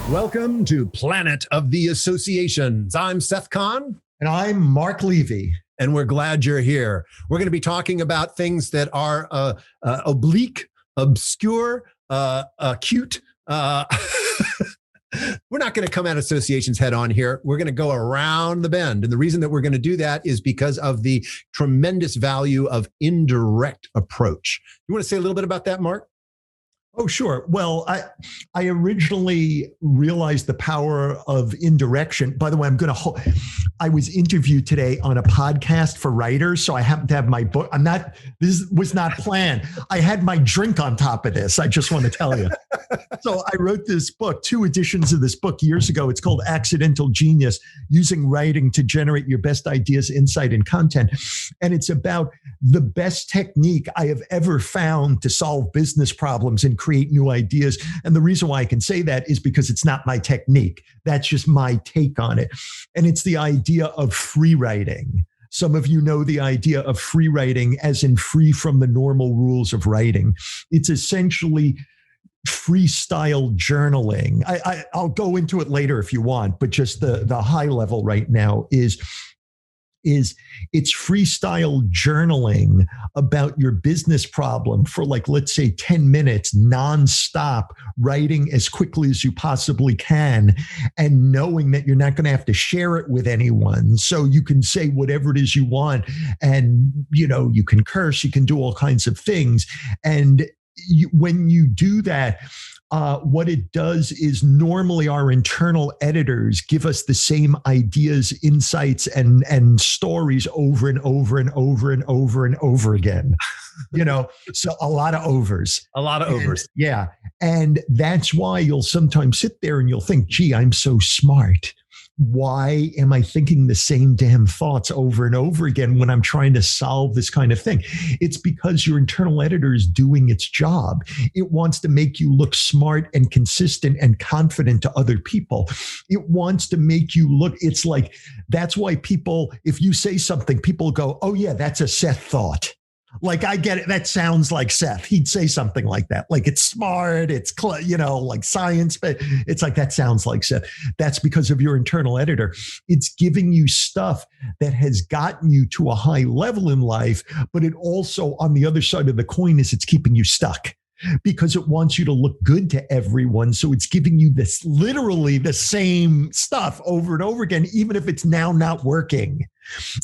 Welcome to Planet of the Associations. I'm Seth Kahn. And I'm Mark Levy. And we're glad you're here. We're going to be talking about things that are oblique, obscure, acute. We're not going to come at associations head on here. We're going to go around the bend. And the reason that we're going to do that is because of the tremendous value of indirect approach. You want to say a little bit about that, Mark? Oh, sure. Well, I originally realized the power of indirection. By the way, I was interviewed today on a podcast for writers, so I happen to have my book. This was not planned. I had my drink on top of this. I just want to tell you. So I wrote this book, 2 editions of this book years ago. It's called Accidental Genius, Using Writing to Generate Your Best Ideas, Insight, and Content. And it's about the best technique I have ever found to solve business problems and create new ideas. And the reason why I can say that is because it's not my technique. That's just my take on it. And it's the idea of free writing. Some of you know the idea of free writing as in free from the normal rules of writing. It's essentially freestyle journaling. I'll go into it later if you want, but just the high level right now is it's freestyle journaling about your business problem for, like, let's say 10 minutes nonstop, writing as quickly as you possibly can and knowing that you're not going to have to share it with anyone. So you can say whatever it is you want, and you can curse, you can do all kinds of things. And when you do that, what it does is normally our internal editors give us the same ideas, insights, and stories over and over and over and over and over again. So a lot of overs. A lot of overs. Yeah. And that's why you'll sometimes sit there and you'll think, gee, I'm so smart. Why am I thinking the same damn thoughts over and over again when I'm trying to solve this kind of thing? It's because your internal editor is doing its job. It wants to make you look smart and consistent and confident to other people. It wants to make you look, it's like, that's why people, if you say something, people go, oh yeah, that's a Seth thought. Like, I get it. That sounds like Seth. He'd say something like that. Like, it's smart. It's, like science, but it's like, that sounds like Seth. That's because of your internal editor. It's giving you stuff that has gotten you to a high level in life, but it also, on the other side of the coin, is it's keeping you stuck because it wants you to look good to everyone. So it's giving you this literally the same stuff over and over again, even if it's now not working.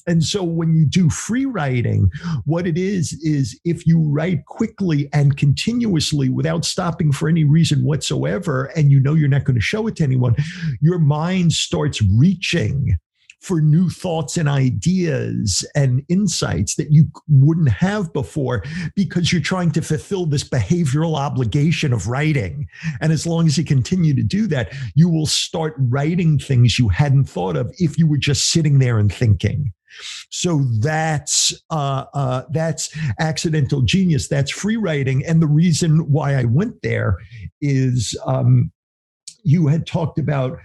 And so when you do free writing, what it is if you write quickly and continuously without stopping for any reason whatsoever, and you're not going to show it to anyone, your mind starts reaching for new thoughts and ideas and insights that you wouldn't have before because you're trying to fulfill this behavioral obligation of writing. And as long as you continue to do that, you will start writing things you hadn't thought of if you were just sitting there and thinking. So that's accidental genius. That's free writing. And the reason why I went there is you had talked about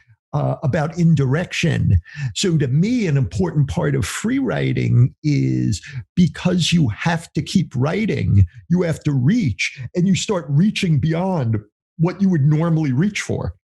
indirection. So to me, an important part of free writing is because you have to keep writing, you have to reach, and you start reaching beyond what you would normally reach for.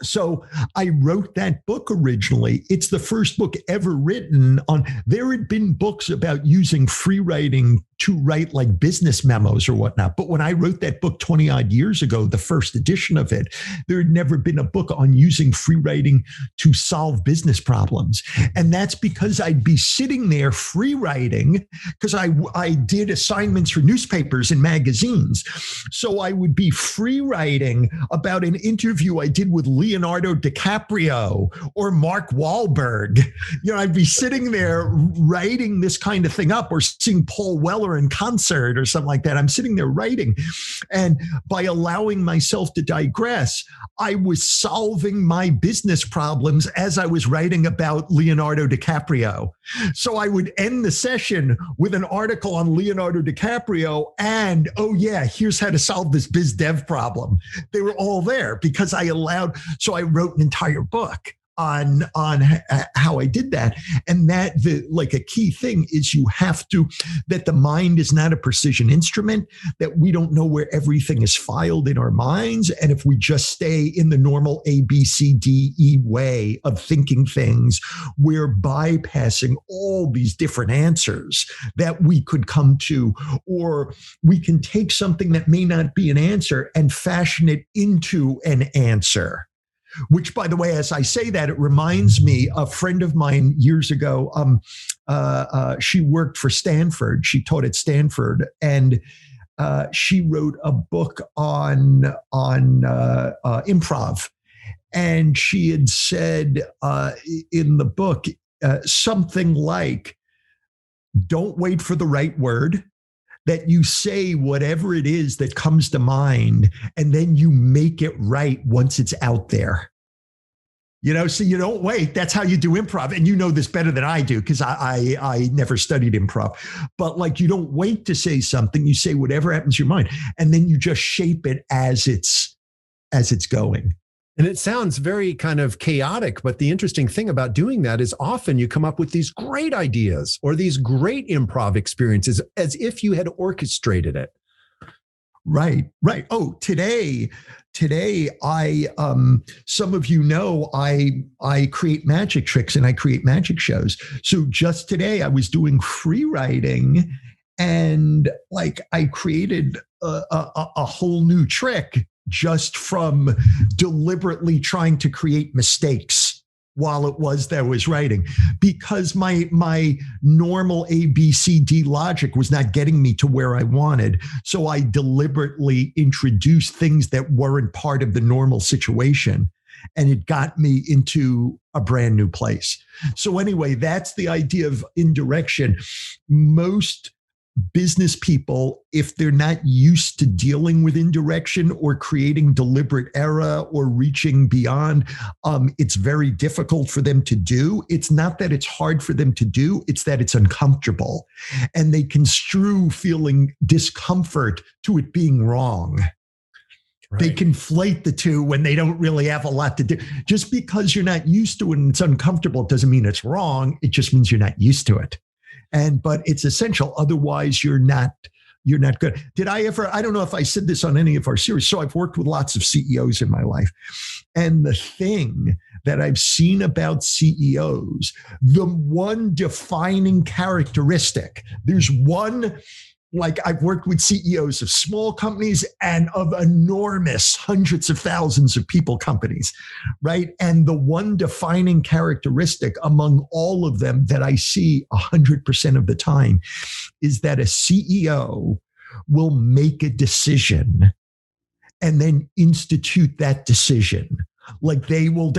So I wrote that book originally. It's the first book ever written on, there had been books about using free writing to write like business memos or whatnot. But when I wrote that book 20 odd years ago, the first edition of it, there had never been a book on using free writing to solve business problems. And that's because I'd be sitting there free writing because I did assignments for newspapers and magazines. So I would be free writing about an interview I did with Leonardo DiCaprio or Mark Wahlberg. I'd be sitting there writing this kind of thing up, or seeing Paul Weller in concert or something like that. I'm sitting there writing. And by allowing myself to digress, I was solving my business problems as I was writing about Leonardo DiCaprio. So I would end the session with an article on Leonardo DiCaprio and, oh yeah, here's how to solve this biz dev problem. They were all there because I wrote an entire book on how I did that. And that like a key thing is you have to, that the mind is not a precision instrument, that we don't know where everything is filed in our minds. And if we just stay in the normal A, B, C, D, E way of thinking things, we're bypassing all these different answers that we could come to, or we can take something that may not be an answer and fashion it into an answer. Which, by the way, as I say that, it reminds me, a friend of mine years ago, she worked for Stanford. She taught at Stanford, and she wrote a book on improv. And she had said in the book something like, don't wait for the right word, that you say whatever it is that comes to mind, and then you make it right once it's out there. So you don't wait. That's how you do improv. And you know this better than I do, because I never studied improv. But like, you don't wait to say something. You say whatever happens to your mind, and then you just shape it as it's going. And it sounds very kind of chaotic, but the interesting thing about doing that is often you come up with these great ideas or these great improv experiences as if you had orchestrated it. Right. Oh, today I some of you know I create magic tricks and I create magic shows. So just today I was doing free writing, and like I created a whole new trick just from deliberately trying to create mistakes while it was that I was writing, because my normal A, B, C, D logic was not getting me to where I wanted. So I deliberately introduced things that weren't part of the normal situation, and it got me into a brand new place. So anyway, that's the idea of indirection. Most business people, if they're not used to dealing with indirection or creating deliberate error or reaching beyond, it's very difficult for them to do. It's not that it's hard for them to do, it's that it's uncomfortable. And they construe feeling discomfort to it being wrong. Right. They conflate the two when they don't really have a lot to do. Just because you're not used to it and it's uncomfortable doesn't mean it's wrong. It just means you're not used to it. But it's essential. Otherwise, you're not good. I don't know if I said this on any of our series. So I've worked with lots of CEOs in my life. And the thing that I've seen about CEOs, the one defining characteristic, there's one, like I've worked with CEOs of small companies and of enormous hundreds of thousands of people companies, right? And the one defining characteristic among all of them that I see 100% of the time is that a CEO will make a decision and then institute that decision. Like they will,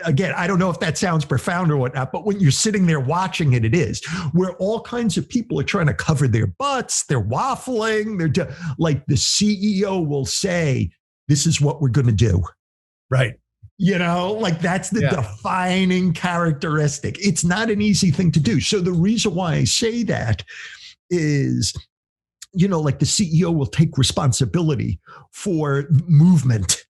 again, I don't know if that sounds profound or whatnot, but when you're sitting there watching it, it is, where all kinds of people are trying to cover their butts, they're waffling, like the CEO will say, this is what we're going to do. Right. Like that's the defining characteristic. It's not an easy thing to do. So the reason why I say that is, like the CEO will take responsibility for movement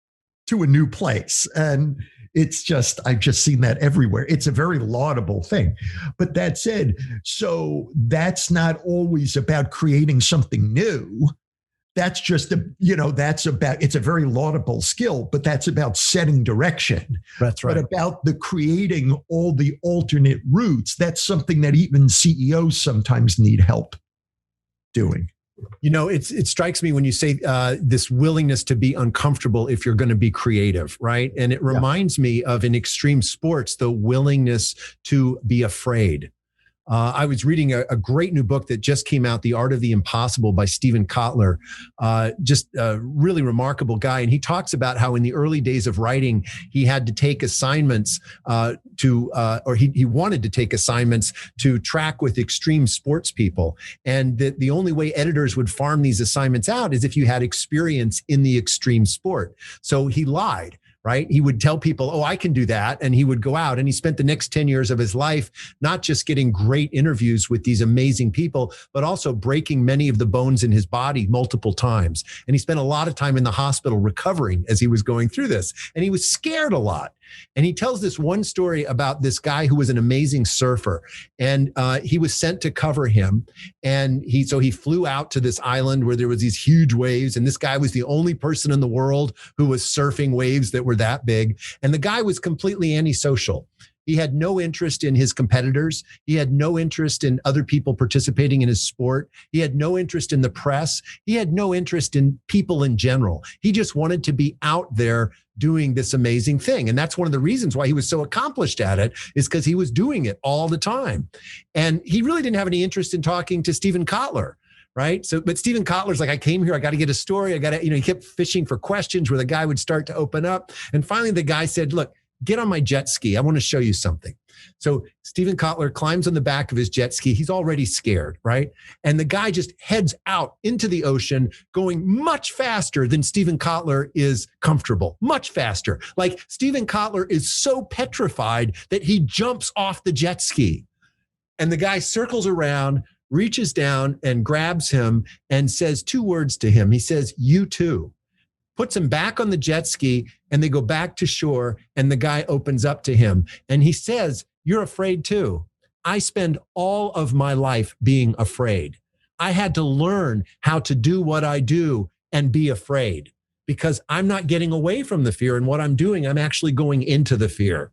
to a new place. And it's just, I've just seen that everywhere. It's a very laudable thing. But that said, so that's not always about creating something new. That's just it's a very laudable skill, but that's about setting direction. That's right. But about the creating all the alternate routes, that's something that even CEOs sometimes need help doing. It strikes me when you say this willingness to be uncomfortable if you're going to be creative, right? And it reminds me of in extreme sports, the willingness to be afraid. I was reading a great new book that just came out, The Art of the Impossible by Stephen Kotler, just a really remarkable guy. And he talks about how in the early days of writing, he had to take assignments he wanted to take assignments to track with extreme sports people. And the only way editors would farm these assignments out is if you had experience in the extreme sport. So he lied. Right? He would tell people, oh, I can do that. And he would go out and he spent the next 10 years of his life, not just getting great interviews with these amazing people, but also breaking many of the bones in his body multiple times. And he spent a lot of time in the hospital recovering as he was going through this. And he was scared a lot. And he tells this one story about this guy who was an amazing surfer, and he was sent to cover him. And he flew out to this island where there was these huge waves, and this guy was the only person in the world who was surfing waves that were that big. And the guy was completely antisocial. He had no interest in his competitors. He had no interest in other people participating in his sport. He had no interest in the press. He had no interest in people in general. He just wanted to be out there doing this amazing thing. And that's one of the reasons why he was so accomplished at it, is because he was doing it all the time. And he really didn't have any interest in talking to Stephen Kotler. Right. So, but Stephen Kotler's like, I came here, I got to get a story. he kept fishing for questions where the guy would start to open up. And finally, the guy said, look, get on my jet ski. I want to show you something. So Stephen Kotler climbs on the back of his jet ski. He's already scared, right? And the guy just heads out into the ocean, going much faster than Stephen Kotler is comfortable, much faster. Like Stephen Kotler is so petrified that he jumps off the jet ski. And the guy circles around, reaches down and grabs him and says 2 words to him. He says, "You too." Puts him back on the jet ski, and they go back to shore, and the guy opens up to him. And he says, "You're afraid too. I spend all of my life being afraid. I had to learn how to do what I do and be afraid, because I'm not getting away from the fear. And what I'm doing, I'm actually going into the fear."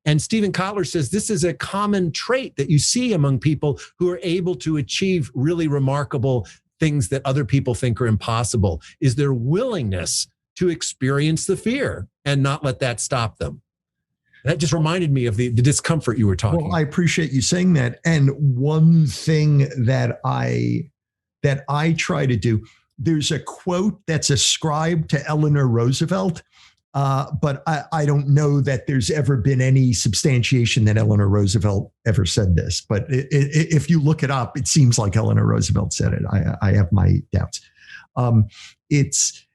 And Stephen Kotler says this is a common trait that you see among people who are able to achieve really remarkable things that other people think are impossible, is their willingness to experience the fear and not let that stop them. That just reminded me of the discomfort you were talking about. Well, I appreciate you saying that. And one thing that I try to do, there's a quote that's ascribed to Eleanor Roosevelt, but I don't know that there's ever been any substantiation that Eleanor Roosevelt ever said this. But if you look it up, it seems like Eleanor Roosevelt said it. I have my doubts. It's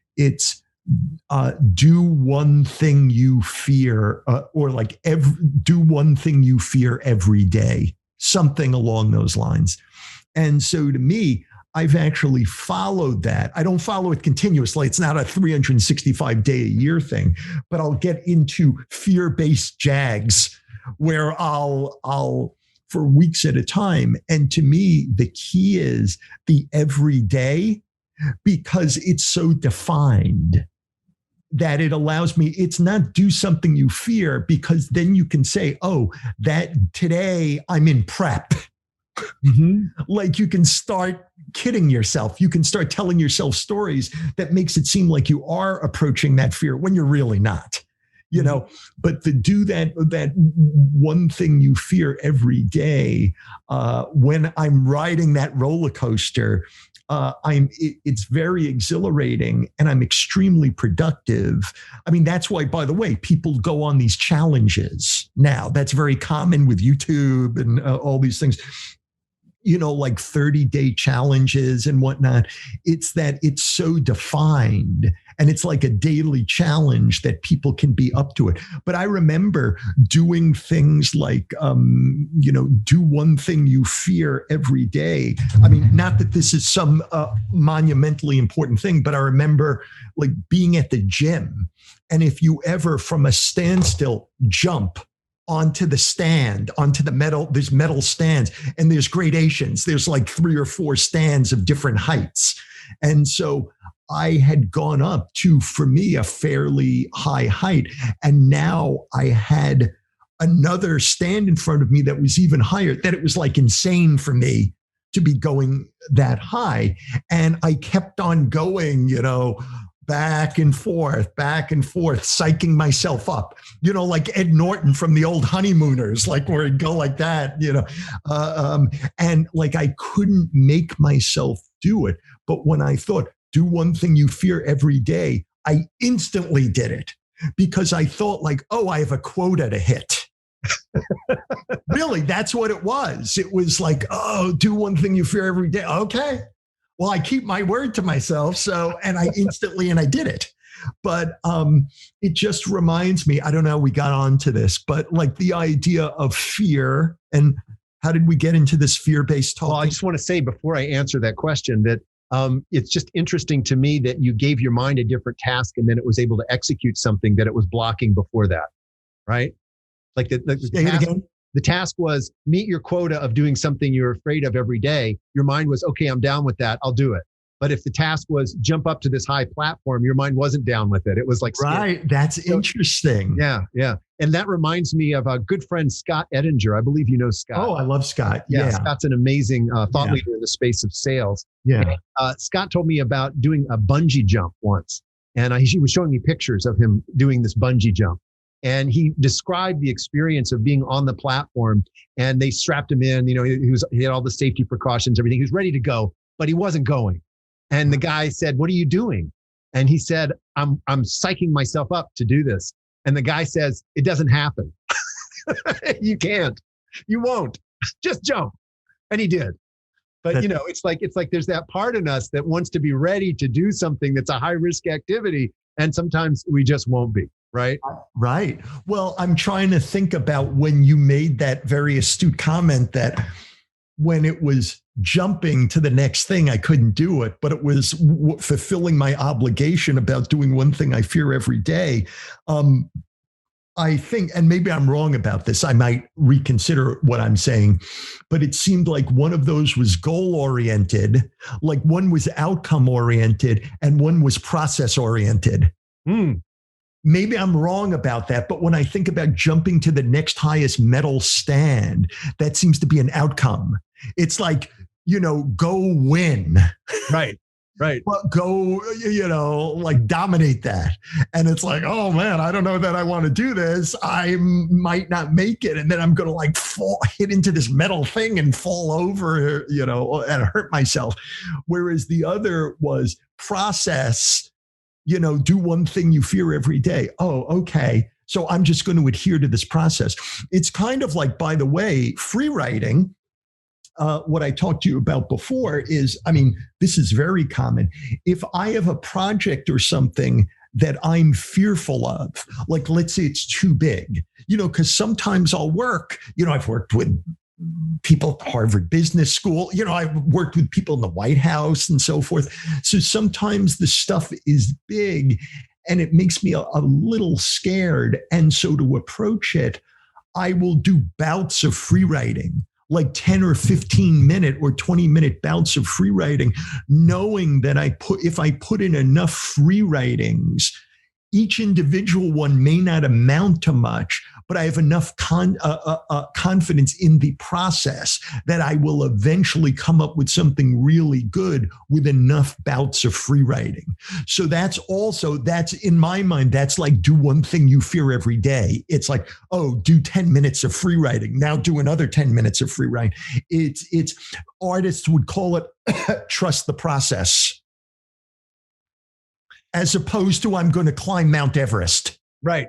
do one thing you fear, do one thing you fear every day, something along those lines. And so to me, I've actually followed that. I don't follow it continuously. It's not a 365-day-a-year thing, but I'll get into fear-based jags where I'll for weeks at a time. And to me, the key is the everyday, because it's so defined that it allows me, it's not do something you fear, because then you can say, oh, that today I'm in prep. Mm-hmm. Like you can start kidding yourself. You can start telling yourself stories that makes it seem like you are approaching that fear when you're really not, but to do that one thing you fear every day, when I'm riding that roller coaster, it's very exhilarating and I'm extremely productive. I mean, that's why, by the way, people go on these challenges now. That's very common with YouTube and all these things, like 30-day challenges and whatnot. It's that it's so defined and it's like a daily challenge that people can be up to it. But I remember doing things like, do one thing you fear every day. I mean, not that this is some monumentally important thing, but I remember like being at the gym. And if you ever from a standstill jump onto the metal, there's metal stands and there's gradations. There's like 3 or 4 stands of different heights. And so I had gone up to, for me, a fairly high height. And now I had another stand in front of me that was even higher, that it was like insane for me to be going that high. And I kept on going, back and forth, psyching myself up, like Ed Norton from the old Honeymooners, like where he'd go like that, and like I couldn't make myself do it. But when I thought, do one thing you fear every day, I instantly did it because I thought like, oh, I have a quota to hit. Really, that's what it was. It was like, oh, do one thing you fear every day. Okay. Well, I keep my word to myself. So, and I did it. But it just reminds me, I don't know how we got onto this, but like the idea of fear, and how did we get into this fear-based talk? Well, I just want to say before I answer that question that it's just interesting to me that you gave your mind a different task and then it was able to execute something that it was blocking before that. right? Like Say it again. the task was meet your quota of doing something you're afraid of every day. Your mind was, okay, I'm down with that. I'll do it. But if the task was jump up to this high platform, your mind wasn't down with it. It was like, right. Scary. That's interesting. Yeah. Yeah. And that reminds me of a good friend, Scott Ettinger. I believe you know Scott. Oh, I love Scott. Yeah. Scott's an amazing thought leader in the space of sales. Yeah. And, Scott told me about doing a bungee jump once. And he was showing me pictures of him doing this bungee jump. And he described the experience of being on the platform, and they strapped him in. He had all the safety precautions, everything. He was ready to go, but he wasn't going. And the guy said, "What are you doing?" And he said, I'm psyching myself up to do this." And the guy says, "It doesn't happen. You can't. You won't. Just jump." And he did. But it's like there's that part in us that wants to be ready to do something that's a high risk activity, and sometimes we just won't be. Right. Right. Well, I'm trying to think about when you made that very astute comment that when it was jumping to the next thing, I couldn't do it, but it was fulfilling my obligation about doing one thing I fear every day. I think, and maybe I'm wrong about this, I might reconsider what I'm saying, but it seemed like one of those was goal oriented, like one was outcome oriented, and one was process oriented. Maybe I'm wrong about that, but when I think about jumping to the next highest medal stand, that seems to be an outcome. It's like, go win. Right. Well, go, like dominate that. And it's like, oh man, I don't know that I want to do this. I might not make it. And then I'm going to hit into this metal thing and fall over, and hurt myself. Whereas the other was process, do one thing you fear every day. Oh, okay. So I'm just going to adhere to this process. It's kind of like, by the way, free writing. What I talked to you about before is, this is very common. If I have a project or something that I'm fearful of, like let's say it's too big, because sometimes I'll work, I've worked with people at Harvard Business School, I've worked with people in the White House and so forth. So sometimes the stuff is big and it makes me a little scared. And so to approach it, I will do bouts of free writing, like 10 or 15 minute or 20-minute bouts of free writing, knowing that if I put in enough free writings, each individual one may not amount to much, but I have enough confidence in the process that I will eventually come up with something really good with enough bouts of free writing. So that's in my mind, that's like do one thing you fear every day. It's like, oh, do 10 minutes of free writing. Now do another 10 minutes of free writing. It's artists would call it trust the process, as opposed to I'm going to climb Mount Everest. Right.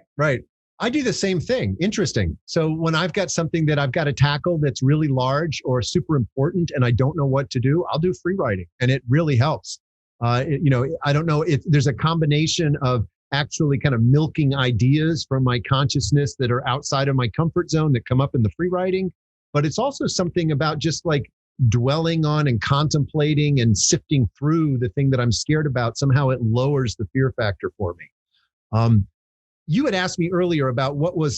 I do the same thing. Interesting. So when I've got something that I've got to tackle that's really large or super important and I don't know what to do, I'll do free writing, and it really helps. I don't know if there's a combination of actually kind of milking ideas from my consciousness that are outside of my comfort zone that come up in the free writing, but it's also something about just like dwelling on and contemplating and sifting through the thing that I'm scared about. Somehow it lowers the fear factor for me. You had asked me earlier about what were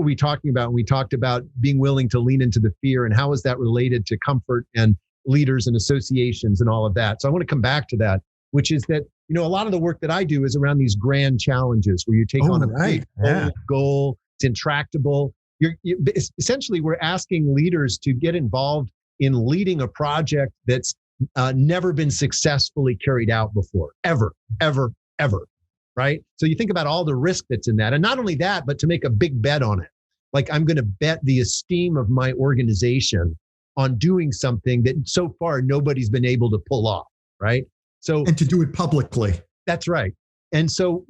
we talking about when we talked about being willing to lean into the fear, and how is that related to comfort and leaders and associations and all of that. So I want to come back to that, which is that, a lot of the work that I do is around these grand challenges where you take on a big goal. It's intractable. Essentially, we're asking leaders to get involved in leading a project that's never been successfully carried out before, ever. Right? So you think about all the risk that's in that. And not only that, but to make a big bet on it. Like, I'm going to bet the esteem of my organization on doing something that so far nobody's been able to pull off. Right? And to do it publicly. That's right. And so,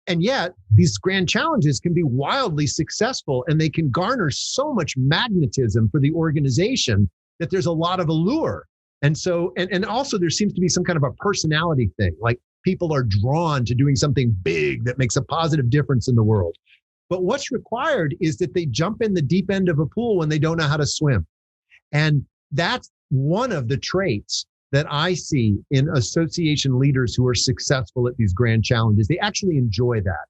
and yet these grand challenges can be wildly successful, and they can garner so much magnetism for the organization that there's a lot of allure. And so, and also there seems to be some kind of a personality thing, like people are drawn to doing something big that makes a positive difference in the world. But what's required is that they jump in the deep end of a pool when they don't know how to swim. And that's one of the traits that I see in association leaders who are successful at these grand challenges. They actually enjoy that.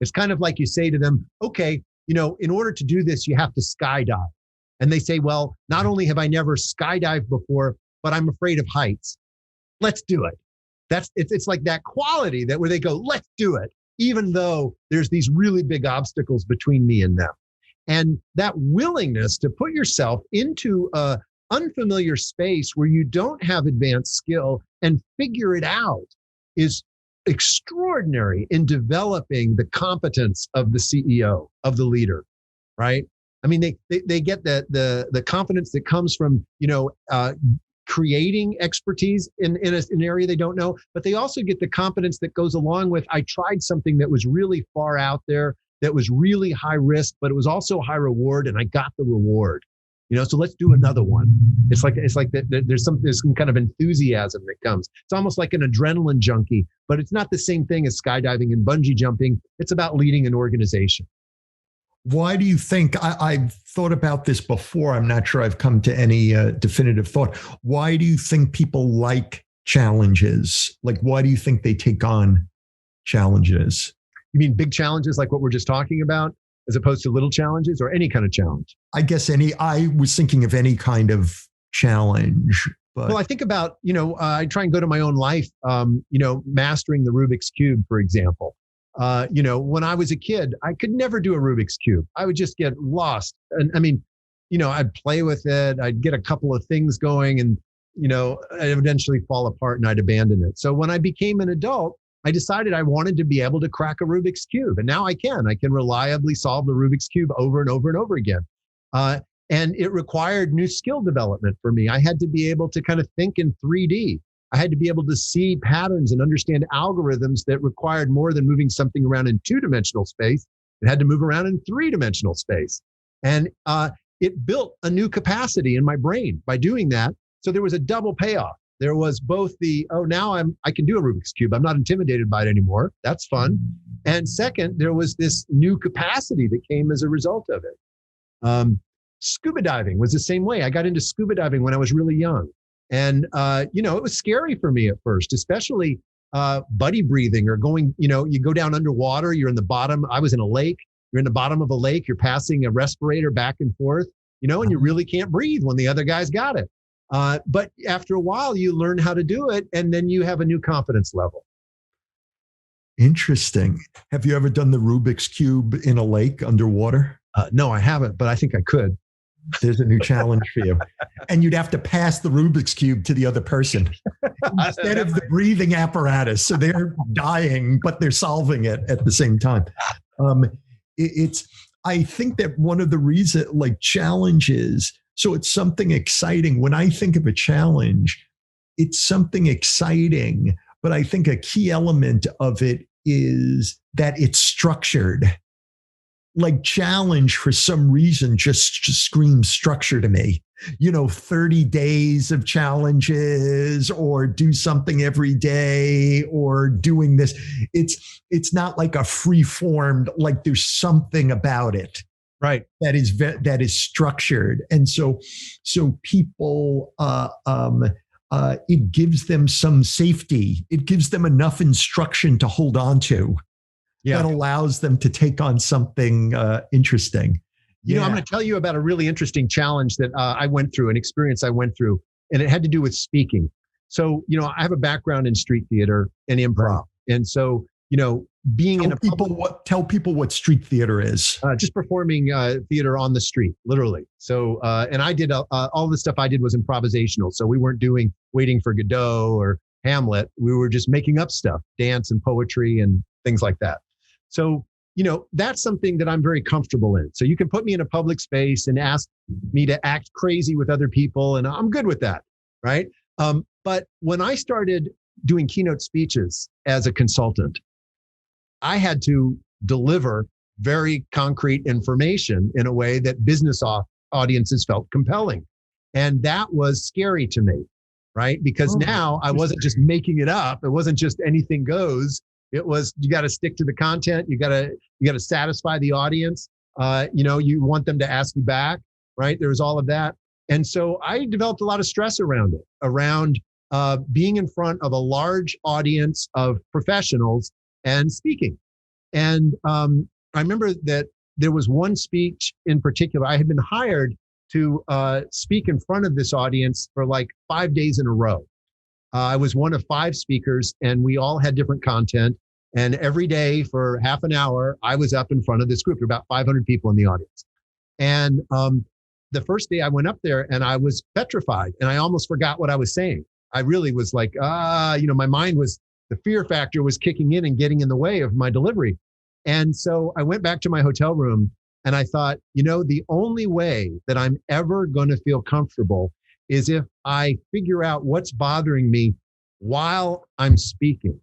It's kind of like you say to them, okay, in order to do this, you have to skydive. And they say, well, not only have I never skydived before, but I'm afraid of heights. Let's do it. It's like that quality that where they go, let's do it, even though there's these really big obstacles between me and them. And that willingness to put yourself into a unfamiliar space where you don't have advanced skill and figure it out is extraordinary in developing the competence of the CEO, of the leader, right? I mean, they get the confidence that comes from, creating expertise in an area they don't know, but they also get the confidence that goes along with, I tried something that was really far out there, that was really high risk, but it was also high reward, and I got the reward. So let's do another one. It's like there's some kind of enthusiasm that comes. It's almost like an adrenaline junkie, but it's not the same thing as skydiving and bungee jumping. It's about leading an organization. Why do you think, I've thought about this before, I'm not sure I've come to any definitive thought. Why do you think people like challenges? Like, why do you think they take on challenges? You mean big challenges like what we're just talking about, as opposed to little challenges, or any kind of challenge? I guess I was thinking of any kind of challenge. But. Well, I think about, I try and go to my own life, mastering the Rubik's Cube, for example. When I was a kid, I could never do a Rubik's Cube. I would just get lost. And I mean, I'd play with it. I'd get a couple of things going and, I'd eventually fall apart and I'd abandon it. So when I became an adult, I decided I wanted to be able to crack a Rubik's Cube. And now I can reliably solve the Rubik's Cube over and over and over again. And it required new skill development for me. I had to be able to kind of think in 3D. I had to be able to see patterns and understand algorithms that required more than moving something around in 2-dimensional space. It had to move around in 3-dimensional space. And it built a new capacity in my brain by doing that. So there was a double payoff. There was both now I can do a Rubik's Cube. I'm not intimidated by it anymore. That's fun. And second, there was this new capacity that came as a result of it. Scuba diving was the same way. I got into scuba diving when I was really young. And, it was scary for me at first, especially buddy breathing or going, you go down underwater, you're in the bottom. I was in a lake. You're in the bottom of a lake. You're passing a respirator back and forth, and you really can't breathe when the other guy's got it. But after a while, you learn how to do it, and then you have a new confidence level. Interesting. Have you ever done the Rubik's Cube in a lake underwater? No, I haven't, but I think I could. There's a new challenge for you. And you'd have to pass the Rubik's Cube to the other person instead of the breathing apparatus. So they're dying, but they're solving it at the same time. I think that one of the reasons, like challenges, so it's something exciting. When I think of a challenge, it's something exciting, but I think a key element of it is that it's structured. Like challenge for some reason just screams structure to me. 30 days of challenges or do something every day or doing this. It's not like a free-formed, like there's something about it. Right. That is structured. And so people, it gives them some safety. It gives them enough instruction to hold on to. Yeah. That allows them to take on something interesting. I'm going to tell you about a really interesting challenge that I went through, an experience I went through, and it had to do with speaking. So, I have a background in street theater and improv. Right. And so, being tell people what street theater is. Just performing theater on the street, literally. So, and I did all the stuff I did was improvisational. So we weren't doing Waiting for Godot or Hamlet. We were just making up stuff, dance and poetry and things like that. So, that's something that I'm very comfortable in. So you can put me in a public space and ask me to act crazy with other people, and I'm good with that, right? But when I started doing keynote speeches as a consultant, I had to deliver very concrete information in a way that business audiences felt compelling. And that was scary to me, right? Because now I wasn't just making it up. It wasn't just anything goes. It was, you got to stick to the content. You got to satisfy the audience. You want them to ask you back, right? There was all of that. And so I developed a lot of stress around it, around being in front of a large audience of professionals and speaking. And I remember that there was one speech in particular. I had been hired to speak in front of this audience for like 5 days in a row. I was one of 5 speakers, and we all had different content. And every day for half an hour, I was up in front of this group, about 500 people in the audience. And the first day I went up there, and I was petrified, and I almost forgot what I was saying. I really was like, my mind was, the fear factor was kicking in and getting in the way of my delivery. And so I went back to my hotel room, and I thought, the only way that I'm ever going to feel comfortable is if I figure out what's bothering me while I'm speaking.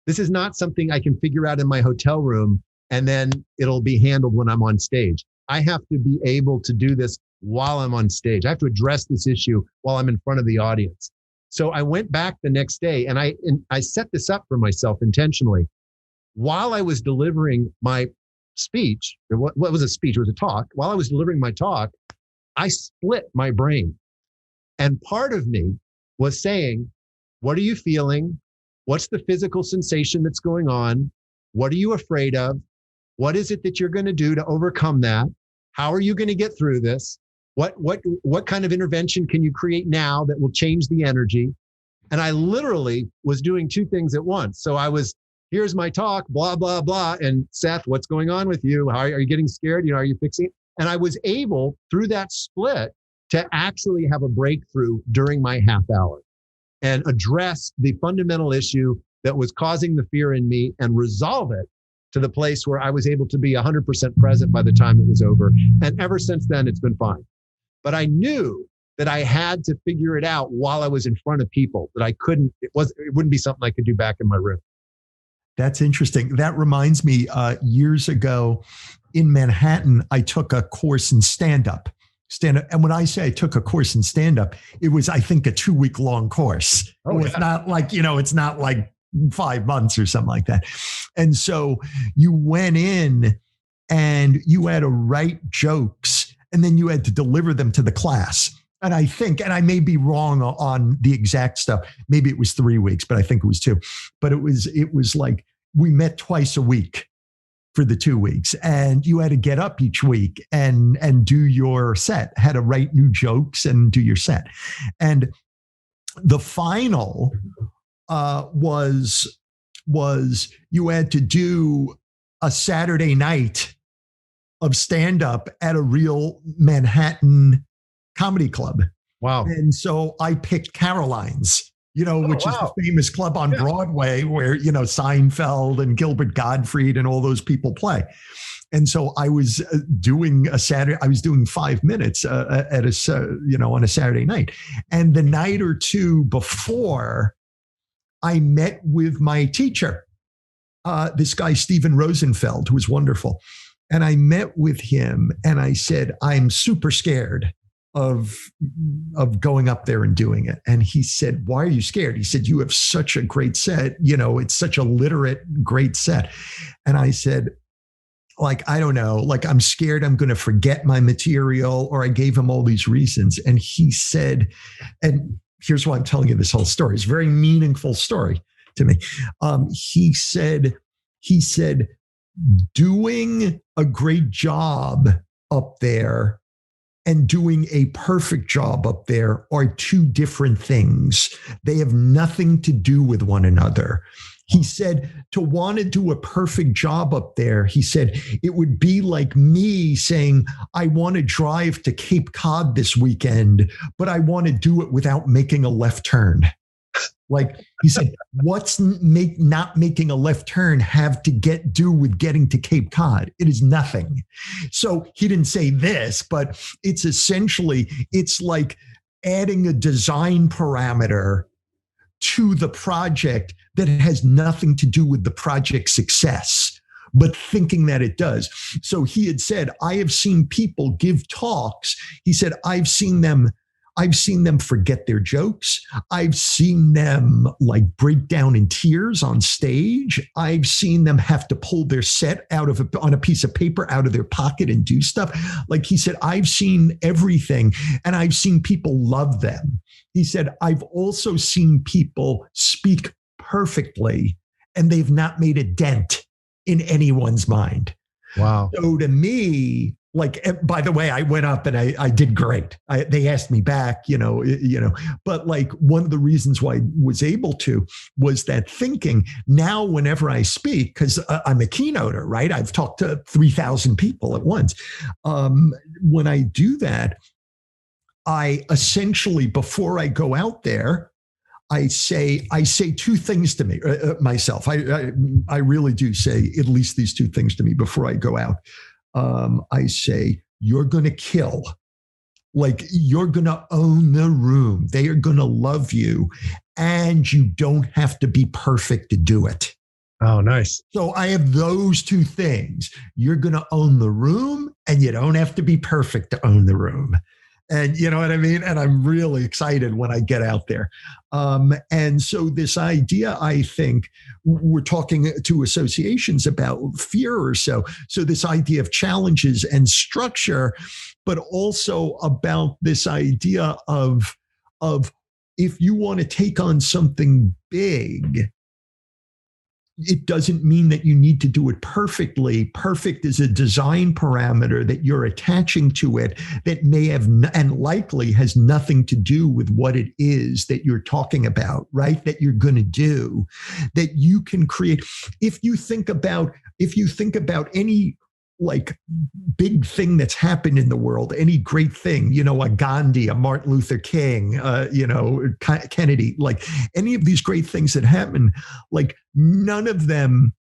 This is not something I can figure out in my hotel room and then it'll be handled when I'm on stage. I have to be able to do this while I'm on stage. I have to address this issue while I'm in front of the audience. So I went back the next day, and I set this up for myself intentionally. While I was delivering my speech, what was a speech? It was a talk. While I was delivering my talk, I split my brain. And part of me was saying, what are you feeling? What's the physical sensation that's going on? What are you afraid of? What is it that you're going to do to overcome that? How are you going to get through this? What kind of intervention can you create now that will change the energy? And I literally was doing 2 things at once. So I was, here's my talk, blah, blah, blah. And Seth, what's going on with you? How are you getting scared? Are you fixing it? And I was able, through that split, to actually have a breakthrough during my half hour and address the fundamental issue that was causing the fear in me and resolve it to the place where I was able to be 100% present by the time it was over. And ever since then, it's been fine. But I knew that I had to figure it out while I was in front of people, that I couldn't, it wouldn't be something I could do back in my room. That's interesting. That reminds me, years ago in Manhattan, I took a course in stand-up. And when I say I took a course in stand-up, it was, I think, a 2-week long course. Oh, it's not like, it's not like 5 months or something like that. And so you went in and you had to write jokes, and then you had to deliver them to the class. And I think, and I may be wrong on the exact stuff, maybe it was 3 weeks, but I think it was 2. But it was like we met twice a week for the 2 weeks, and you had to get up each week and do your set, had to write new jokes and do your set. And the final was you had to do a Saturday night of stand-up at a real Manhattan comedy club. Wow. And so I picked Caroline's, which is the famous club on Broadway where, Seinfeld and Gilbert Gottfried and all those people play. And so I was doing 5 minutes at on a Saturday night. And the night or two before, I met with my teacher, this guy, Steven Rosenfeld, who was wonderful. And I met with him and I said, I'm super scared of going up there and doing it. And he said, why are you scared? He said, you have such a great set. It's such a literate, great set. And I said, I don't know, I'm scared I'm going to forget my material, or I gave him all these reasons. And he said, and here's why I'm telling you this whole story. It's a very meaningful story to me. He said, doing a great job up there and doing a perfect job up there are 2 different things. They have nothing to do with one another. He said, to want to do a perfect job up there, he said, it would be like me saying, I want to drive to Cape Cod this weekend, but I want to do it without making a left turn. He said, what's not making a left turn have to do with getting to Cape Cod? It is nothing. So he didn't say this, but it's essentially, it's like adding a design parameter to the project that has nothing to do with the project's success, but thinking that it does. So he had said, I have seen people give talks. He said, I've seen them forget their jokes. I've seen them break down in tears on stage. I've seen them have to pull their set on a piece of paper out of their pocket and do stuff. He said, I've seen everything, and I've seen people love them. He said, I've also seen people speak perfectly, and they've not made a dent in anyone's mind. Wow. So to me, like, by the way, I went up and I did great. They asked me back, but like one of the reasons why I was able to was that thinking. Now, whenever I speak, because I'm a keynoter, right? I've talked to 3,000 people at once. When I do that, I essentially, before I go out there, I say two things to me, myself. I really do say at least these two things to me before I go out. I say, you're going to kill. Like, you're going to own the room. They are going to love you. And you don't have to be perfect to do it. Oh, nice. So I have those two things. You're going to own the room, and you don't have to be perfect to own the room. And you know what I mean? And I'm really excited when I get out there. And so this idea, I think, we're talking to associations about fear or so. So this idea of challenges and structure, but also about this idea of if you want to take on something big, it doesn't mean that you need to do it perfectly. Perfect is a design parameter that you're attaching to it that may have and likely has nothing to do with what it is that you're talking about, right? That you're going to do, that you can create. If you think about any like big thing that's happened in the world, any great thing, a Gandhi, a Martin Luther King, Kennedy, like any of these great things that happened, like none of them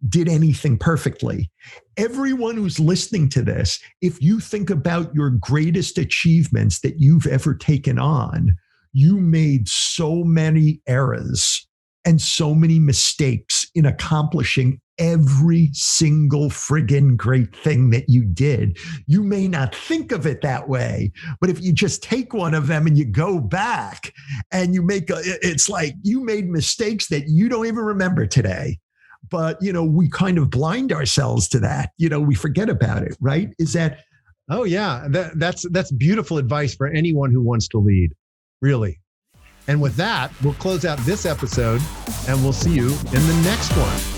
did anything perfectly. Everyone who's listening to this, if you think about your greatest achievements that you've ever taken on, you made so many errors and so many mistakes in accomplishing every single friggin' great thing that you did. You may not think of it that way, but if you just take one of them and you go back and you it's like you made mistakes that you don't even remember today. But, we kind of blind ourselves to that. We forget about it, right? Is that? Oh, yeah. That's beautiful advice for anyone who wants to lead, really. And with that, we'll close out this episode and we'll see you in the next one.